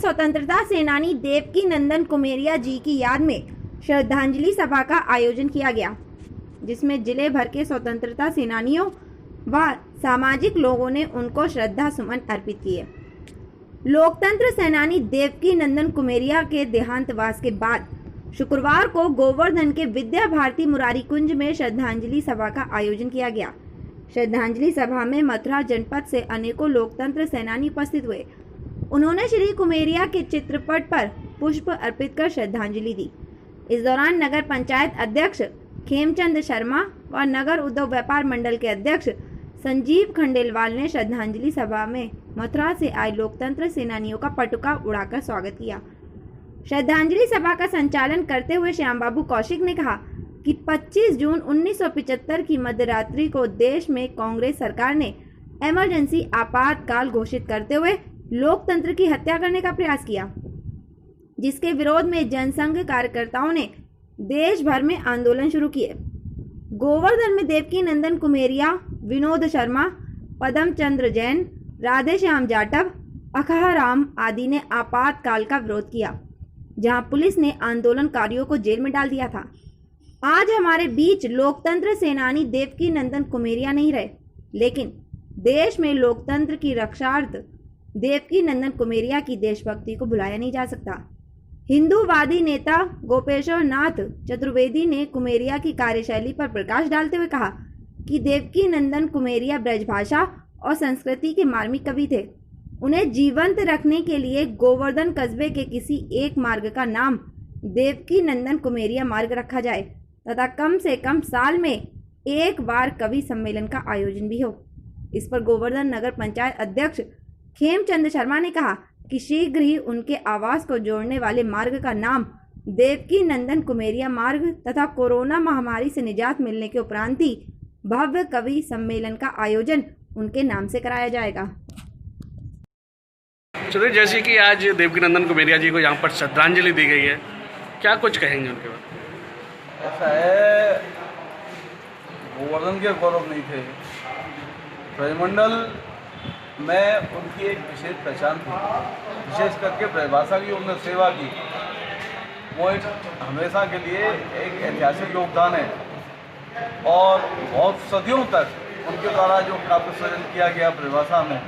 स्वतंत्रता सेनानी देवकी नंदन कुमेरिया जी की याद में श्रद्धांजलि सभा का आयोजन किया गया, जिसमें जिले भर के स्वतंत्रता सेनानियों व सामाजिक लोगों ने उनको श्रद्धा सुमन अर्पित किए। लोकतंत्र सेनानी देवकी नंदन कुमेरिया के देहांतवास के बाद शुक्रवार को गोवर्धन के विद्या भारती मुरारी कुंज में श्रद्धांजलि सभा का आयोजन किया गया। श्रद्धांजलि सभा में मथुरा जनपद से अनेकों लोकतंत्र सेनानी उपस्थित हुए। उन्होंने श्री कुमेरिया के चित्रपट पर पुष्प अर्पित कर श्रद्धांजलि दी। इस दौरान नगर पंचायत अध्यक्ष खेमचंद शर्मा व नगर उद्योग व्यापार मंडल के अध्यक्ष संजीव खंडेलवाल ने श्रद्धांजलि सभा में मथुरा से आए लोकतंत्र सेनानियों का पटुका उड़ाकर स्वागत किया। श्रद्धांजलि सभा का संचालन करते हुए श्याम बाबू कौशिक ने कहा कि 25 जून 1975 की मध्यरात्रि को देश में कांग्रेस सरकार ने इमरजेंसी आपातकाल घोषित करते हुए लोकतंत्र की हत्या करने का प्रयास किया, जिसके विरोध में जनसंघ कार्यकर्ताओं ने देश भर में आंदोलन शुरू किए। गोवर्धन में देवकी नंदन कुमेरिया, विनोद शर्मा, पदम चंद्र जैन, राधे श्याम जाटव, अखहा राम आदि ने आपातकाल का विरोध किया, जहां पुलिस ने आंदोलनकारियों को जेल में डाल दिया था। आज हमारे बीच लोकतंत्र सेनानी देवकी नंदन कुमेरिया नहीं रहे, लेकिन देश में लोकतंत्र की रक्षार्थ देवकी नंदन कुमेरिया की देशभक्ति को भुलाया नहीं जा सकता। हिंदूवादी नेता गोपेश्वर नाथ चतुर्वेदी ने कुमेरिया की कार्यशैली पर प्रकाश डालते हुए कहा कि देवकी नंदन कुमेरिया ब्रजभाषा और संस्कृति के मार्मिक कवि थे। उन्हें जीवंत रखने के लिए गोवर्धन कस्बे के किसी एक मार्ग का नाम देवकी नंदन कुमेरिया मार्ग रखा जाए तथा कम से कम साल में एक बार कवि सम्मेलन का आयोजन भी हो। इस पर गोवर्धन नगर पंचायत अध्यक्ष खेमचंद शर्मा ने कहा कि शीघ्र ही उनके आवास को जोड़ने वाले मार्ग का नाम देवकी नंदन कुमेरिया मार्ग तथा कोरोना महामारी से निजात मिलने के उपरांत ही भव्य कवि सम्मेलन का आयोजन उनके नाम से कराया जाएगा। चलिए, जैसे कि आज देवकी नंदन कुमेरिया जी को यहाँ पर श्रद्धांजलि दी गई है, क्या कुछ कहेंगे उनके बारे? ऐसा है, गोवर्धन के गौरव नहीं थे, ब्रजमंडल में उनकी एक विशेष पहचान थी। विशेष करके ब्रजभाषा की उन्होंने सेवा की, वो एक हमेशा के लिए एक ऐतिहासिक योगदान है। और बहुत सदियों तक उनके द्वारा जो काव्य सृजन किया गया ब्रजभाषा में,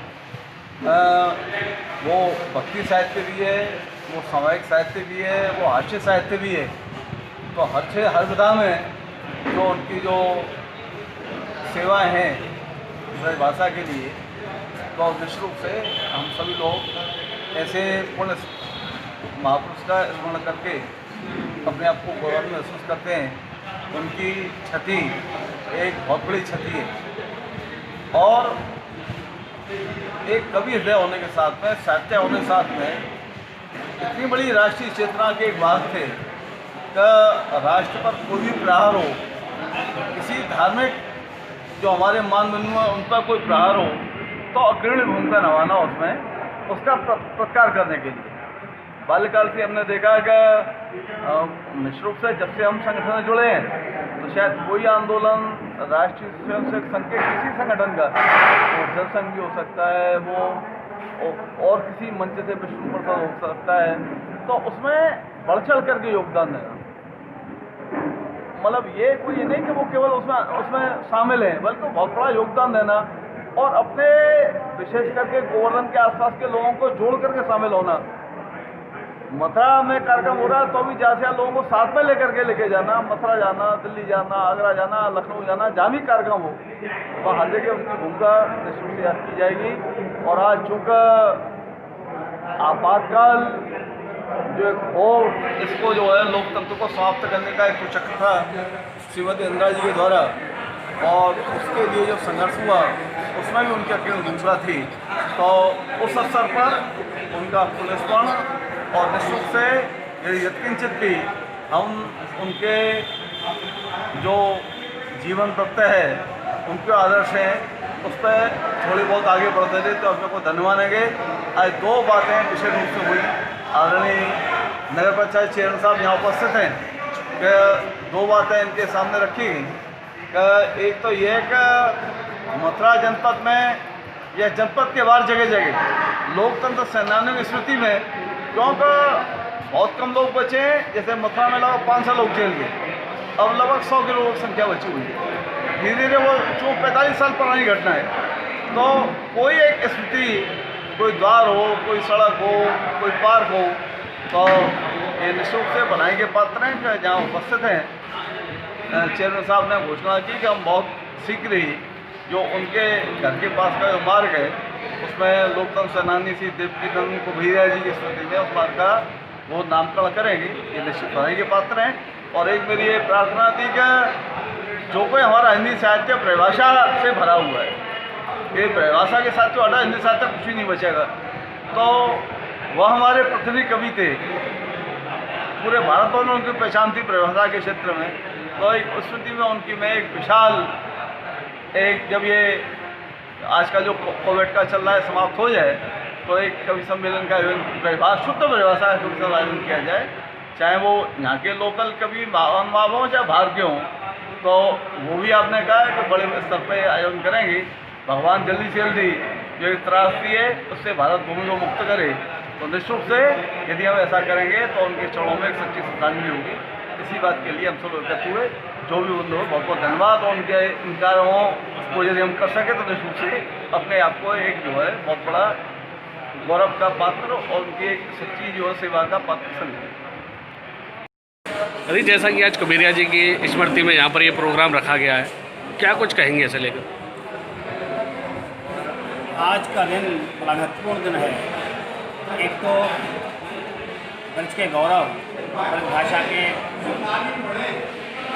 वो भक्ति साहित्य भी है, वो सामायिक साहित्य भी है, वो हास्य साहित्य भी है। तो हर विधा में जो उनकी जो सेवाएं हैं ब्रजभाषा के लिए, तो निश्चित रूप से हम सभी लोग ऐसे पुण्य महापुरुष का स्मरण करके अपने आप को गौरव महसूस करते हैं। उनकी क्षति एक बहुत बड़ी क्षति है, और एक कवि हृदय होने के साथ में, साहित्य होने के साथ में इतनी बड़ी राष्ट्रीय चेतना के एक भाग थे कि राष्ट्र पर कोई भी प्रहार हो, किसी धार्मिक जो हमारे मानदंड हैं उन पर कोई प्रहार हो, तो अग्रणी भूमिका निभाना उसमें, उसका प्रतिकार करने के लिए। बाल्यकाल से हमने देखा कि निश्चित रूप से जब से हम संगठन में जुड़े हैं, तो शायद कोई आंदोलन राष्ट्रीय स्वयंसेवक संघ के किसी संगठन का, वो जनसंघ भी हो सकता है, वो और किसी मंच से विष्णु प्रसाद हो सकता है, तो उसमें बढ़ चढ़ करके योगदान देना। मतलब ये कोई नहीं कि वो केवल उसमें शामिल है, बल्कि बहुत बड़ा योगदान देना और अपने विशेष करके गोवर्धन के आसपास के लोगों को जोड़ करके शामिल होना। मथुरा में कार्यक्रम हो रहा है तो भी जैसे लोगों को साथ में लेके जाना, मथुरा जाना, दिल्ली जाना, आगरा जाना, लखनऊ जाना, जहाँ भी कार्यक्रम हो, तो हर जगह उनकी भूमिका निश्चित से याद की जाएगी। और आज चूँकि आपातकाल जो एक हो, इसको जो है लोकतंत्र को समाप्त करने का एक चक्र था श्रीमती इंदिरा जी के द्वारा, और उसके लिए जो संघर्ष हुआ उसमें भी उनकी अकेली भूमिका थी। तो उस अवसर पर उनका पुनस्मरण और निश्चित से यत्किंचित भी हम उनके जो जीवन तत्व है, उनके आदर्श हैं, उस पर थोड़ी बहुत आगे बढ़ते थे, तो अपने को धन्यवाद देंगे। आज दो बातें विशेष रूप से हुई। आदरणीय नगर पंचायत चेयरमैन साहब यहाँ उपस्थित हैं कि दो बातें इनके सामने रखी गई। एक तो ये कि मथुरा जनपद में या जनपद के बाहर जगह जगह लोकतंत्र सेनानियों की स्मृति में क्योंकि बहुत कम लोग बचे हैं। जैसे मथुरा में लगभग 500 लोग जेल गए, अब लगभग 100 की लोग संख्या बची हुई है। धीरे धीरे वो जो 45 साल पुरानी घटना है, तो कोई एक स्मृति, कोई द्वार हो, कोई सड़क हो, कोई पार्क हो, तो ये निःशुल्क से बनाए के पात्र हैं कि जहाँ उपस्थित हैं। चेयरमैन साहब ने घोषणा की कि हम बहुत शीघ्र ही जो उनके घर के पास का जो मार्ग है, उसमें लोकतंत्र सेनानी श्री देवकीनंदन कुमेरिया जी की स्मृति में उस मार्ग का वो नामकरण करेंगे। ये निश्चित बनाए के पात्र हैं। और एक मेरी ये प्रार्थना थी कि जो कोई हमारा हिंदी साहित्य परिभाषा से भरा हुआ है, ये परिभाषा के साथ जो हटा हिंदी साहित्य कुछ भी नहीं बचेगा। तो वह हमारे प्रतिनिधि कवि थे, पूरे भारत में उनकी पहचान थी परिभाषा के क्षेत्र में। तो एक स्मृति में उनकी मैं एक विशाल एक, जब ये आज का जो कोविड का चल रहा है समाप्त हो जाए, तो एक कवि सम्मेलन का आयोजन, शुद्ध परिभाषा का कवि सम्मेलन आयोजन किया जाए, चाहे वो यहाँ के लोकल कवि महानुभाव हों चाहे बाहर के हों। तो वो भी आपने कहा है कि बड़े स्तर पर आयोजन करेंगे। भगवान जल्दी से जल्दी जो एक त्रासदी है उससे भारत भूमि को मुक्त करे। तो निश्चित से यदि हम ऐसा करेंगे तो उनके चरणों में एक सच्ची श्रद्धांजलि होगी। इसी बात के लिए हम सब एकत्र हुए। जो भी बंधु हो, बहुत बहुत धन्यवाद। और उनके इन कार्यों को यदि हम कर सकें तो निश्चित से अपने आप को एक जो है बहुत बड़ा गौरव का पात्र और उनकी एक सच्ची जो है सेवा का पात्र समझें। अभी जैसा कि आज कुमेरिया जी की स्मृति में यहाँ पर ये प्रोग्राम रखा गया है, क्या कुछ कहेंगे इसे लेकर? आज का दिन बड़ा महत्वपूर्ण दिन है। एक तो ब्रज के गौरव, ब्रज भाषा के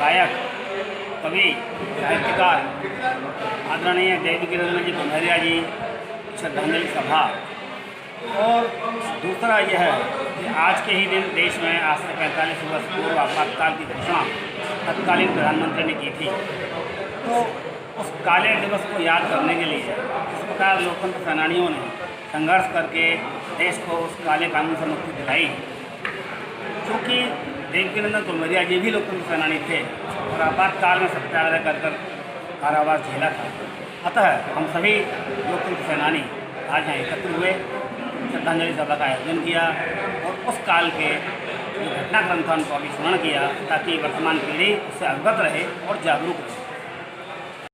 गायक, कवि, साहित्यकार आदरणीय देवकीनंदन जी कुमेरिया जी श्रद्धांजलि सभा, और दूसरा यह है कि आज के ही दिन देश में आज से 45 वर्ष पूर्व आपातकाल की घोषणा तत्कालीन प्रधानमंत्री ने की थी। तो उस काले दिवस को याद करने के लिए इस प्रकार लोकतंत्र सेनानियों ने संघर्ष करके देश को उस काले कानून से मुक्ति दिलाई। क्योंकि देवकीनंदन कुमेरिया जी भी लोकतंत्र सेनानी थे और आपातकाल में सत्याग्रह कर कारावास झेला था। अतः हम सभी लोकतंत्र सेनानी आज यहाँ एकत्र हुए, श्रद्धांजलि सभा का आयोजन किया और उस काल के जो घटनाक्रम था उनको अभी स्मरण किया, ताकि वर्तमान पीढ़ी उससे अवगत रहे और जागरूक रहे।